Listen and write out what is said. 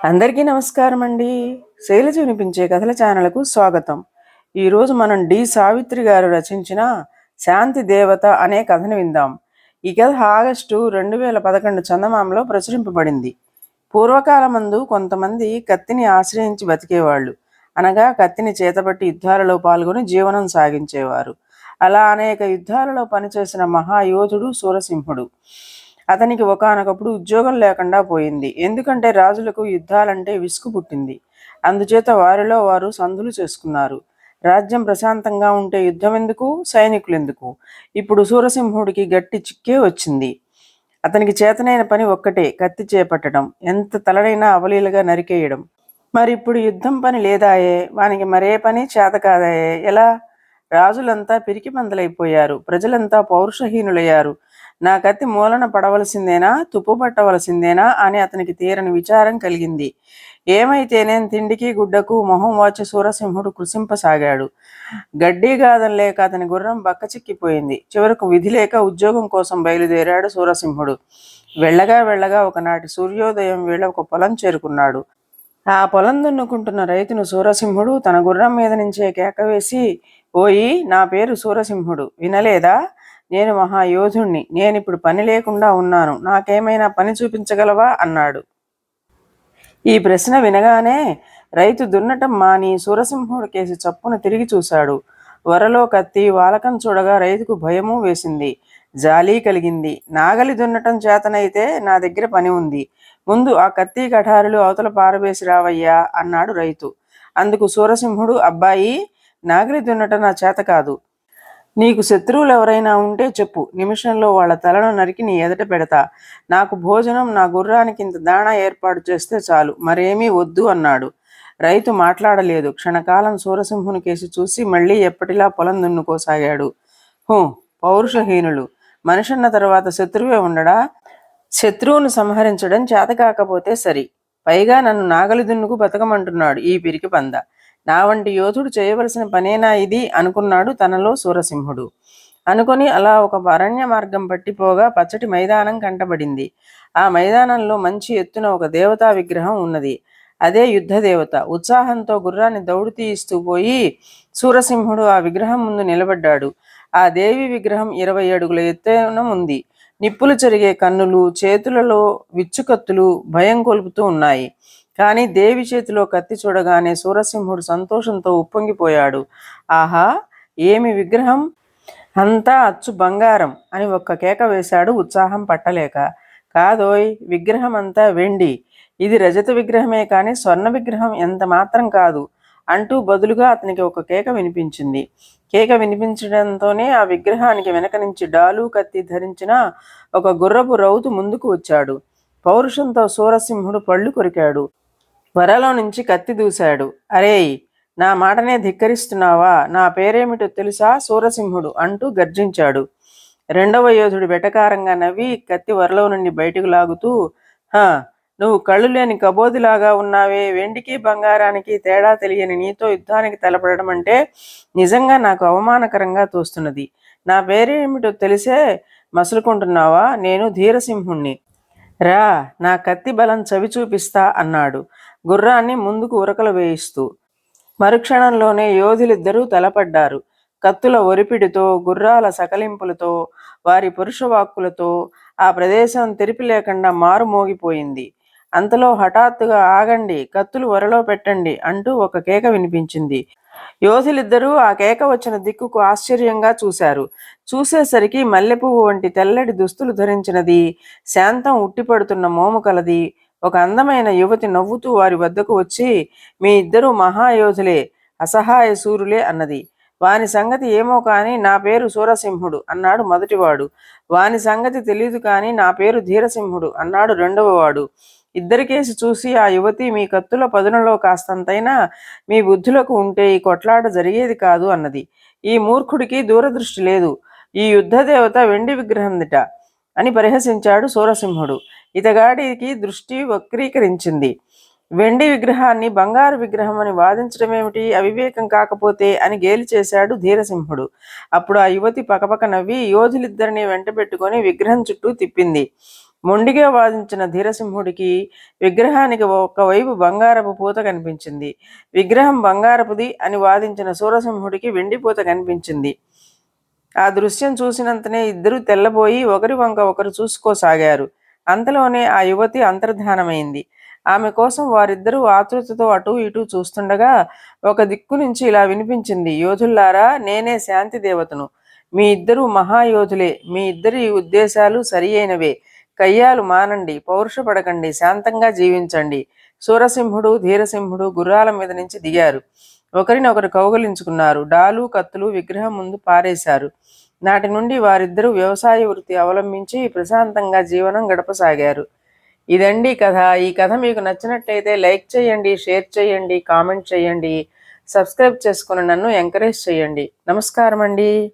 అందరికీ నమస్కారం అండి. శైలజ వినిపించే కథల ఛానల్కు స్వాగతం. ఈరోజు మనం డి సావిత్రి గారు రచించిన శాంతి దేవత అనే కథను విందాం. ఈ కథ ఆగస్టు 2011 చందమామలో ప్రచురింపబడింది. పూర్వకాలమందు కొంతమంది కత్తిని ఆశ్రయించి బతికేవాళ్ళు. అనగా కత్తిని చేతబట్టి యుద్ధాలలో పాల్గొని జీవనం సాగించేవారు. అలా అనేక యుద్ధాలలో పనిచేసిన మహాయోధుడు సూరసింహుడు. అతనికి ఒకానొకప్పుడు ఉద్యోగం లేకుండా పోయింది. ఎందుకంటే రాజులకు యుద్ధాలంటే విసుగు పుట్టింది. అందుచేత వారిలో వారు సంధులు చేసుకున్నారు. రాజ్యం ప్రశాంతంగా ఉంటే యుద్ధం ఎందుకు, సైనికులెందుకు? ఇప్పుడు సూరసింహుడికి గట్టి చిక్కే వచ్చింది. అతనికి చేతనైన పని ఒక్కటే, కత్తి చేపట్టడం, ఎంత తలనైనా అవలీలగా నరికేయడం. మరిప్పుడు యుద్ధం పని లేదాయే, వానికి మరే పని చేత కాదాయే, ఎలా? రాజులంతా పిరికి పందలైపోయారు, ప్రజలంతా పౌరుషహీనులయ్యారు. నా కత్తి మూలన పడవలసిందేనా, తుప్పు పట్టవలసిందేనా అని అతనికి తీరని విచారం కలిగింది. ఏమైతేనేం తిండికి గుడ్డకు మొహం వాచి సూరసింహుడు కృషింపసాగాడు. గడ్డీగాదం లేక అతని గుర్రం బక్కచిక్కిపోయింది. చివరకు విధి లేక ఉద్యోగం కోసం బయలుదేరాడు సూరసింహుడు. వెళ్ళగా వెళ్ళగా ఒకనాటి సూర్యోదయం వేళ ఒక పొలం చేరుకున్నాడు. ఆ పొలం దున్నుకుంటున్న రైతును సూరసింహుడు తన గుర్రం మీద నుంచే కేకవేసి, ఓయి, నా పేరు సూరసింహుడు, వినలేదా? నేను మహాయోధుణ్ణి. నేనిప్పుడు పని లేకుండా ఉన్నాను. నాకేమైనా పని చూపించగలవా అన్నాడు. ఈ ప్రశ్న వినగానే రైతు దున్నటం మాని సూరసింహుడి కేసి చప్పున తిరిగి చూశాడు. వరలో కత్తి వాలకం చూడగా రైతుకు భయము వేసింది, జాలి కలిగింది. నాగలి దున్నటం చేతనైతే నా దగ్గర పని ఉంది. ముందు ఆ కత్తి కఠారులు అవతల పారవేసి రావయ్యా అన్నాడు రైతు. అందుకు సూరసింహుడు, అబ్బాయి, నాగలి దున్నటం నా చేత కాదు. నీకు శత్రువులు ఎవరైనా ఉంటే చెప్పు, నిమిషంలో వాళ్ళ తలను నరికి నీ ఎదుట పెడతా. నాకు భోజనం, నా గుర్రానికి ఇంత దాణా ఏర్పాటు చేస్తే చాలు, మరేమీ వద్దు అన్నాడు. రైతు మాట్లాడలేదు. క్షణకాలం సూరసింహుని కేసి చూసి మళ్ళీ ఎప్పటిలా పొలం దున్నుకోసాగాడు. పౌరుషహీనులు. మనిషన్న తర్వాత శత్రువే ఉండడా? శత్రువును సంహరించడం చేతకాకపోతే సరి, పైగా నన్ను నాగలి దున్నుకు బతకమంటున్నాడు ఈ పిరికి పంద. నా వంటి యోధుడు చేయవలసిన పనేనా ఇది అనుకున్నాడు తనలో సూరసింహుడు. అనుకొని అలా ఒక అరణ్య మార్గం పట్టిపోగా పచ్చటి మైదానం కంటబడింది. ఆ మైదానంలో మంచి ఎత్తున ఒక దేవతా విగ్రహం ఉన్నది. అదే యుద్ధ దేవత. ఉత్సాహంతో గుర్రాన్ని దౌడు తీయిస్తూ పోయి సూరసింహుడు ఆ విగ్రహం ముందు నిలబడ్డాడు. ఆ దేవి విగ్రహం 20 అడుగుల ఎత్తున ఉంది. నిప్పులు చెరిగే కన్నులు, చేతులలో విచ్చుకత్తులు భయం కొలుపుతూ ఉన్నాయి. కానీ దేవి చేతిలో కత్తి చూడగానే సూరసింహుడు సంతోషంతో ఉప్పొంగిపోయాడు. ఆహా, ఏమి విగ్రహం! అంతా అచ్చు బంగారం అని ఒక్క కేక వేశాడు ఉత్సాహం పట్టలేక. కాదోయ్, విగ్రహం అంతా వెండి. ఇది రజత విగ్రహమే కానీ స్వర్ణ విగ్రహం ఎంత మాత్రం కాదు అంటూ బదులుగా అతనికి ఒక కేక వినిపించింది. కేక వినిపించడంతోనే ఆ విగ్రహానికి వెనక నుంచి డాలు కత్తి ధరించిన ఒక గుర్రపు రౌతు ముందుకు వచ్చాడు. పౌరుషంతో సూరసింహుడు పళ్ళు కొరికాడు. వరలో నుంచి కత్తి దూశాడు. అరేయ్, నా మాటనే ధిక్కరిస్తున్నావా? నా పేరేమిటో తెలుసా? సూరసింహుడు అంటూ గర్జించాడు. రెండవ యోధుడు వెటకారంగా నవ్వి కత్తి వరలో నుండి బయటకు లాగుతూ, హా, నువ్వు కళ్ళు లేని కబోదిలాగా ఉన్నావే, వెండికి బంగారానికి తేడా తెలియని నీతో యుద్ధానికి తలపడడం అంటే నిజంగా నాకు అవమానకరంగా తోస్తున్నది. నా పేరేమిటో తెలిసే మసులుకుంటున్నావా? నేను ధీరసింహుణ్ణి. రా, నా కత్తి బలం చవి చూపిస్తా అన్నాడు గుర్రాన్ని ముందుకు ఉరకలు వేయిస్తూ. మరుక్షణంలోనే యోధులిద్దరూ తలపడ్డారు. కత్తుల ఒరిపిడితో, గుర్రాల సకలింపులతో, వారి పురుషవాక్కులతో ఆ ప్రదేశం తెరిపి లేకుండా మారుమోగిపోయింది. అంతలో హఠాత్తుగా ఆగండి, కత్తులు వరలో పెట్టండి అంటూ ఒక కేక వినిపించింది. యోధులిద్దరూ ఆ కేక వచ్చిన దిక్కుకు ఆశ్చర్యంగా చూశారు. చూసేసరికి మల్లెపువ్వు వంటి తెల్లటి దుస్తులు ధరించినది, శాంతం ఉట్టిపడుతున్న మోము కలది ఒక అందమైన యువతి నవ్వుతూ వారి వద్దకు వచ్చి, మీ ఇద్దరూ మహాయోధులే, అసహాయ సూరులే అన్నది. వాని సంగతి ఏమో కానీ నా పేరు సూరసింహుడు అన్నాడు మొదటివాడు. వాని సంగతి తెలీదు కానీ నా పేరు ధీరసింహుడు అన్నాడు రెండవవాడు. ఇద్దరికేసి చూసి ఆ యువతి, మీ కత్తుల పదునులో కాస్తంతైనా మీ బుద్ధులకు ఉంటే ఈ కొట్లాట జరిగేది కాదు అన్నది. ఈ మూర్ఖుడికి దూరదృష్టి లేదు. ఈ యుద్ధ దేవత వెండి విగ్రహందిట అని పరిహసించాడు సూరసింహుడు. ఇతగాడికి దృష్టి వక్రీకరించింది. వెండి విగ్రహాన్ని బంగారు విగ్రహం అని వాదించడమేమిటి, అవివేకం కాకపోతే అని గేలి చేశాడు ధీరసింహుడు. అప్పుడు ఆ యువతి పకపక నవ్వి యోధులిద్దరిని వెంట పెట్టుకొని విగ్రహం చుట్టూ తిప్పింది. మొండిగా వాదించిన ధీరసింహుడికి విగ్రహానికి ఒకవైపు బంగారపు పూత కనిపించింది. విగ్రహం బంగారపుది అని వాదించిన సూరసింహుడికి వెండి పూత కనిపించింది. ఆ దృశ్యం చూసినంతనే ఇద్దరూ తెల్లబోయి ఒకరి వంక ఒకరు చూసుకోసాగారు. అంతలోనే ఆ యువతి అంతర్ధానమైంది. ఆమె కోసం వారిద్దరూ ఆతృతతో అటూ ఇటూ చూస్తుండగా ఒక దిక్కు నుంచి ఇలా వినిపించింది, యోధుల్లారా, నేనే శాంతి దేవతను. మీ ఇద్దరూ మహాయోధులే. మీ ఇద్దరి ఉద్దేశాలు సరి అయినవే. కయ్యాలు మానండి, పౌరుషపడకండి, శాంతంగా జీవించండి. సూరసింహుడు ధీరసింహుడు గుర్రాల మీద నుంచి దిగారు. ఒకరినొకరు కౌగలించుకున్నారు. డాలు కత్తులు విగ్రహం ముందు పారేశారు. నాటి నుండి వారిద్దరూ వ్యవసాయ వృత్తి అవలంబించి ప్రశాంతంగా జీవనం గడపసాగారు. ఇదండి కథ. ఈ కథ మీకు నచ్చినట్లయితే లైక్ చేయండి, షేర్ చేయండి, కామెంట్ చేయండి, సబ్స్క్రైబ్ చేసుకుని నన్ను ఎంకరేజ్ చేయండి. నమస్కారం అండి.